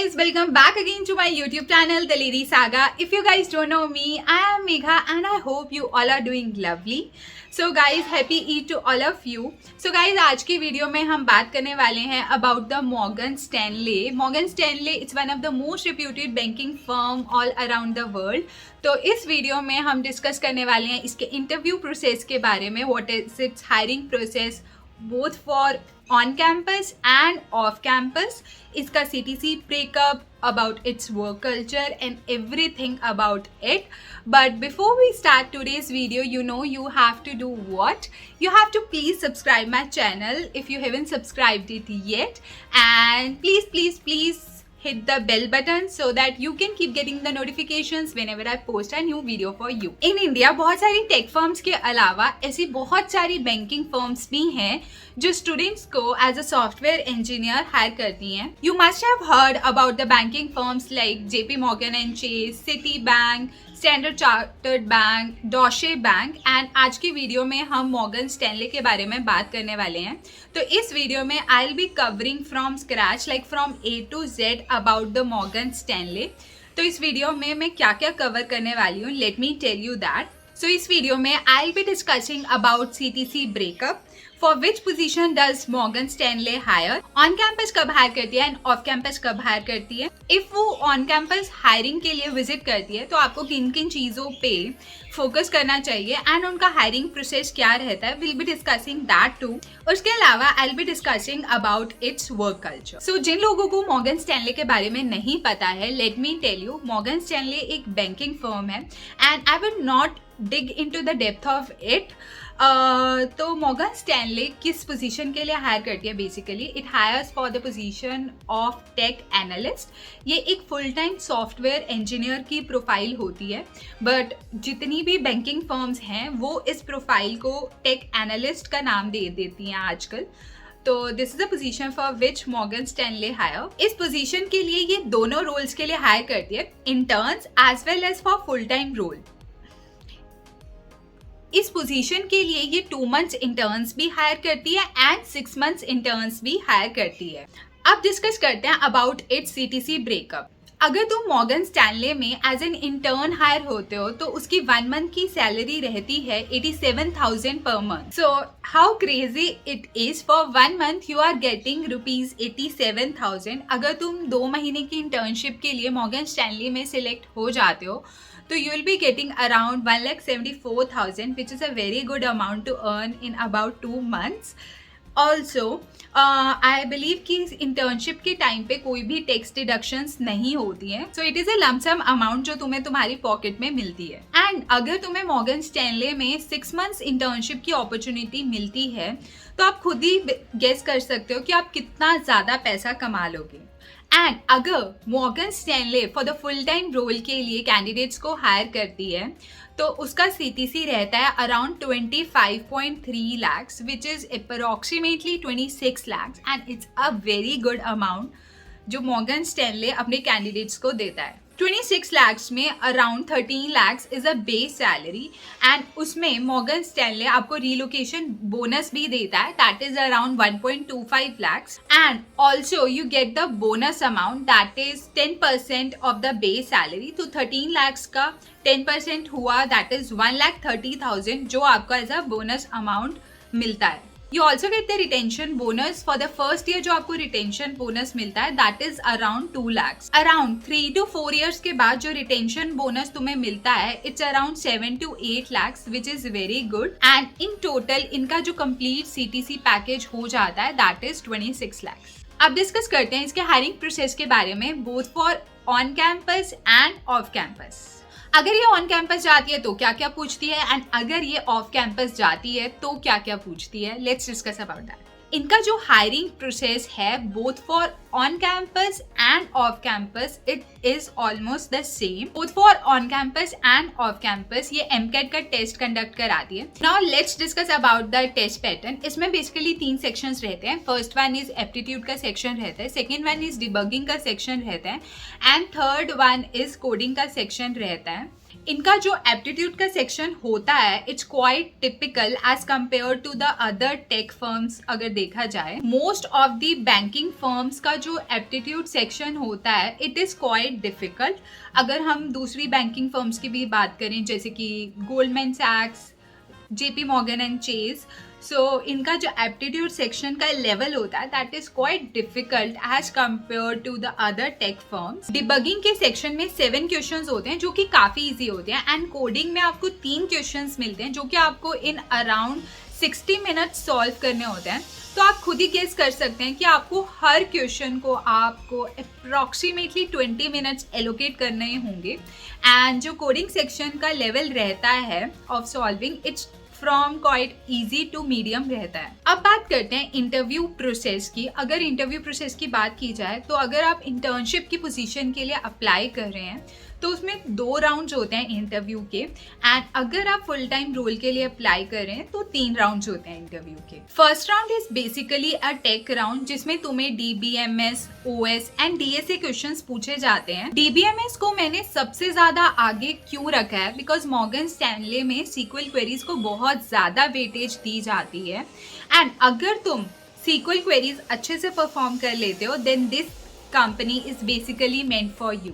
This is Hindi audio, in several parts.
guys, welcome back again to my YouTube channel The Lady Saga. If you guys don't know me, I am Megha and I hope you all are doing lovely. So guys, happy Eid to all of you. So guys, आज की वीडियो में हम बात करने वाले हैं about the Morgan Stanley. Morgan Stanley it's one of the most reputed banking firm all around the world. तो इस वीडियो में हम डिस्कस करने वाले हैं इसके इंटरव्यू प्रोसेस के बारे में. What is its hiring process both for on campus and off campus, इसका CTC breakup, about its work culture and everything about it. But before we start today's video, you have to do what? You have to please subscribe my channel if you haven't subscribed it yet, and please hit the bell button so that you can keep getting the notifications whenever I post a new video for you. In India बहुत सारी टेक फर्म्स के अलावा ऐसी बहुत सारी बैंकिंग फर्म्स भी हैं जो स्टूडेंट्स को as a software engineer hire करती हैं. You must have heard about the banking firms like JP Morgan and Chase, Citi Bank, Standard Chartered Bank, Deutsche Bank, and आज की वीडियो में हम मॉर्गन स्टैनले के बारे में बात करने वाले हैं. तो इस वीडियो में I will be covering from scratch like from A to Z about the Morgan Stanley. तो इस वीडियो में मैं क्या क्या कवर करने वाली हूँ, let me tell you that. So इस वीडियो में I will be discussing about CTC breakup, for which position does Morgan Stanley hire, on campus कब हायर करती है एंड ऑफ कैंपस कब हायर करती है. इफ वो ऑन कैंपस हायरिंग के लिए विजिट करती है तो आपको किन किन चीज़ों पे फोकस करना चाहिए एंड उनका हायरिंग प्रोसेस क्या रहता है, will be discussing that too. उसके अलावा I will be discussing about its work culture. So जिन लोगों को मॉर्गन स्टैनले के बारे में नहीं पता है, let me tell you, Morgan Stanley एक बैंकिंग फर्म है and I will not dig into the depth of it. तो मॉर्गन स्टैनले किस पोजीशन के लिए हायर करती है? Basically it hires for the position of tech analyst. ये एक फुल टाइम सॉफ्टवेयर इंजीनियर की प्रोफाइल होती है, बट जितनी भी बैंकिंग फर्म्स हैं वो इस प्रोफाइल को टेक एनालिस्ट का नाम दे देती हैं आजकल. तो this is a position for which Morgan Stanley hire. इस पोजीशन के लिए ये दोनों रोल्स के लिए हायर करती है, interns as well as for full time role. इस पोजीशन के लिए ये 2 months इंटर्न्स भी हायर करती है एंड 6 months इंटर्न्स भी हायर करती है. अब डिस्कस करते हैं अबाउट इट्स CTC ब्रेकअप. अगर तुम मॉर्गन स्टैनले में एज एन इंटर्न हायर होते हो तो उसकी 1 month की सैलरी रहती है 87,000 पर month. So how crazy it is, for 1 month you are getting ₹87,000. अगर तुम 2 महीने की इंटर्नशिप के लिए मॉर्गन स्टैनले में सिलेक्ट हो जाते हो तो you will be getting around 1,74,000, which is a very good amount to earn in about 2 months. Also, I believe कि इंटर्नशिप के टाइम पे कोई भी टैक्स डिडक्शंस नहीं होती हैं, so it is a lump sum amount जो तुम्हें तुम्हारी पॉकेट में मिलती है. एंड अगर तुम्हें मॉर्गन स्टैनले में 6 months इंटर्नशिप की अपॉर्चुनिटी मिलती है तो आप खुद ही गेस कर सकते हो कि आप कितना ज़्यादा पैसा कमा लोगे. एंड अगर Morgan Stanley for the full time role के लिए कैंडिडेट्स को हायर करती है तो उसका CTC रहता है around 25.3 lakhs, which is approximately 26 lakhs, and it's a very good amount जो मॉर्गन स्टैनले अपने कैंडिडेट्स को देता है. 26 lakhs में around 13 lakhs is a base salary and उसमें मॉर्गन स्टैनले आपको रीलोकेशन बोनस भी देता है, that is around 1.25 lakhs, and also you get the bonus amount that is 10% of the base salary. तो 13 lakhs का 10% हुआ, दैट इज 1,30,000 जो आपको एज अ बोनस अमाउंट मिलता है. You also get the retention bonus for the first year. जो आपको retention bonus मिलता है that is around 2 lakhs. Around 3 to 4 years के बाद जो retention bonus तुम्हें मिलता है it's around 7 to 8 lakhs, which is very good. And in total इनका जो complete CTC package हो जाता है that is 26 lakhs. अब डिस्कस करते हैं इसके हायरिंग प्रोसेस के बारे में, both for on campus and off campus. अगर ये ऑन कैंपस जाती है तो क्या क्या पूछती है एंड अगर ये ऑफ कैंपस जाती है तो क्या क्या पूछती है, लेट्स डिस्कस अबाउट दैट. इनका जो हायरिंग प्रोसेस है both for on campus and off campus it is almost the same. Both for on campus and off campus ये MCAT का टेस्ट कंडक्ट कराती है. Now let's discuss about the test pattern. इसमें बेसिकली 3 सेक्शंस रहते हैं. फर्स्ट वन इज एप्टीट्यूड का सेक्शन रहता है, सेकेंड वन इज डिबगिंग का सेक्शन रहता है and third one is coding का सेक्शन रहता है. इनका जो एप्टीट्यूड का सेक्शन होता है it's quite typical as compare to the other tech firms. अगर देखा जाए most of the banking firms का जो एप्टीट्यूड सेक्शन होता है इट इज़ क्वाइट डिफिकल्ट। अगर हम दूसरी बैंकिंग फर्म्स की भी बात करें जैसे कि गोल्डमैन सैक्स, JP Morgan and Chase, so इनका जो एप्टीट्यूड सेक्शन का लेवल होता है that is quite difficult as compare to the other tech firms. Debugging के सेक्शन में 7 क्वेश्चंस होते हैं जो कि काफ़ी इजी होते हैं एंड कोडिंग में आपको 3 क्वेश्चंस मिलते हैं जो कि आपको इन अराउंड 60 मिनट्स सॉल्व करने होते हैं। तो आप खुद ही गेस कर सकते हैं कि आपको हर क्वेश्चन को आपको अप्रॉक्सीमेटली 20 मिनट्स एलोकेट करने होंगे एंड जो कोडिंग सेक्शन का लेवल रहता है of solving it's from quite easy to medium रहता है। अब बात करते हैं इंटरव्यू प्रोसेस की। अगर इंटरव्यू प्रोसेस की बात की जाए तो अगर आप इंटर्नशिप की पोजीशन के लिए अप्लाई कर रहे हैं तो उसमें 2 राउंड्स होते हैं इंटरव्यू के एंड अगर आप फुल टाइम रोल के लिए अप्लाई कर रहे हैं तो 3 राउंड्स होते हैं इंटरव्यू के। First round is basically a tech round जिसमें तुम्हें DBMS, OS and DSA questions पूछे जाते हैं। DBMS को मैंने सबसे ज्यादा आगे क्यों रखा है बिकॉज मॉर्गन स्टैनले में SQL क्वेरीज को बहुत ज्यादा वेटेज दी जाती है एंड अगर तुम SQL क्वेरीज अच्छे से परफॉर्म कर लेते हो then this company is basically meant for you.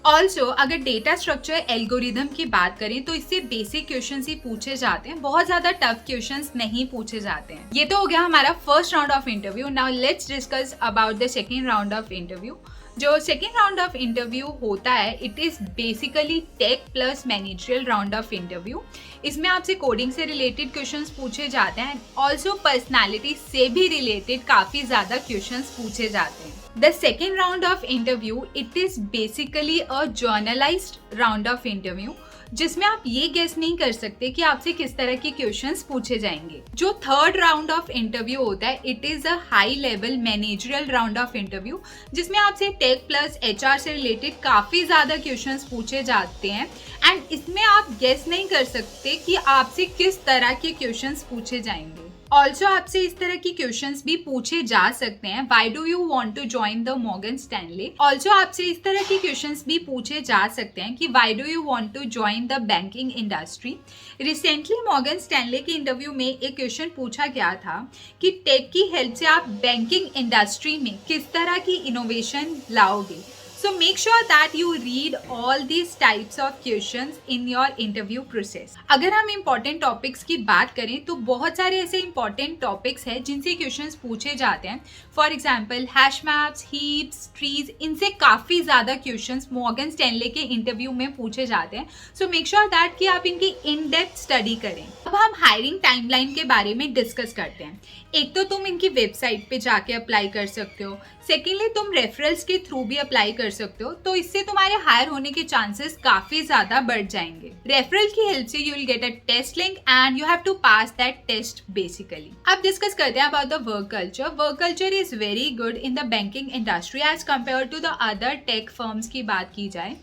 Also अगर डेटा स्ट्रक्चर एल्गोरिदम की बात करें तो इससे बेसिक क्वेश्चंस ही पूछे जाते हैं, बहुत ज़्यादा टफ क्वेश्चंस नहीं पूछे जाते हैं। ये तो हो गया हमारा first round of interview. Now let's discuss about the second round of interview. जो सेकेंड राउंड ऑफ इंटरव्यू होता है it is basically tech plus managerial round of interview. इसमें आपसे कोडिंग से रिलेटेड क्वेश्चंस पूछे जाते हैं, ऑल्सो पर्सनैलिटी से भी रिलेटेड काफ़ी ज़्यादा क्वेश्चंस पूछे जाते हैं। The second round of interview, it is basically a journalized round of interview जिसमें आप ये गेस नहीं कर सकते कि आपसे किस तरह के क्वेश्चंस पूछे जाएंगे। जो थर्ड राउंड ऑफ इंटरव्यू होता है it is a high level managerial round of interview जिसमें आपसे टेक प्लस HR से रिलेटेड काफ़ी ज़्यादा क्वेश्चंस पूछे जाते हैं एंड इसमें आप गेस नहीं कर सकते कि आपसे किस तरह के क्वेश्चंस पूछे जाएंगे। ऑल्सो आपसे इस तरह की क्वेश्चंस भी पूछे जा सकते हैं, why do you want to join the Morgan Stanley. Also आपसे इस तरह की क्वेश्चंस भी पूछे जा सकते हैं कि why do you want to join the banking industry. Recently Morgan Stanley के इंटरव्यू में एक क्वेश्चन पूछा गया था कि टेक की हेल्प से आप बैंकिंग इंडस्ट्री में किस तरह की इनोवेशन लाओगे। So make sure that you read all these types of questions in your interview process. अगर हम important topics की बात करें तो बहुत सारे ऐसे important topics हैं जिनसे questions पूछे जाते हैं। For example, hash maps, heaps, trees, इनसे काफ़ी ज़्यादा questions मॉर्गन स्टैनले के इंटरव्यू में पूछे जाते हैं। So make sure that कि आप इनकी in depth study करें। अब हम हायरिंग टाइमलाइन के बारे में डिस्कस करते हैं। एक तो तुम इनकी वेबसाइट पे जाके अप्लाई कर सकते हो, सेकेंडली तुम रेफरल्स के थ्रू भी अप्लाई कर सकते हो, तो इससे तुम्हारे हायर होने के चांसेस काफी ज्यादा बढ़ जाएंगे। रेफरल की हेल्प से you will get a test link and you have to pass that test basically. अब डिस्कस करते हैं about the work culture. Work culture is very good in the banking industry as compare to the other tech firms की बात की जाए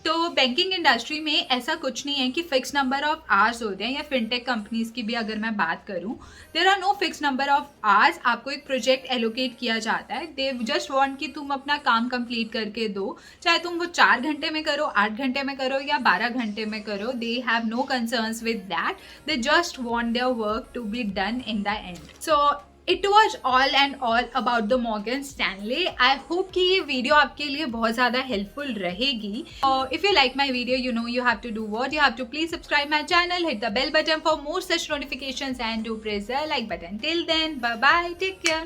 तो बैंकिंग इंडस्ट्री में ऐसा कुछ नहीं है कि फिक्स नंबर ऑफ आवर्स होते हैं, या फिनटेक कंपनीज की भी अगर मैं बात करूं there are no fix number of hours. आपको एक प्रोजेक्ट एलोकेट किया जाता है, दे जस्ट वांट कि तुम अपना काम कंप्लीट करके दो, चाहे तुम वो 4 घंटे में करो, 8 घंटे में करो या 12 घंटे में करो। They have no concerns with that, they just want their work to be done in the end. So It was all and all about the Morgan Stanley. I hope कि ये वीडियो आपके लिए बहुत ज़्यादा हेल्पफुल रहेगी। If you like my video, you know you have to do what? You have to please subscribe my channel, hit the bell button for more such notifications and do press the like button. Till then, bye bye, take care.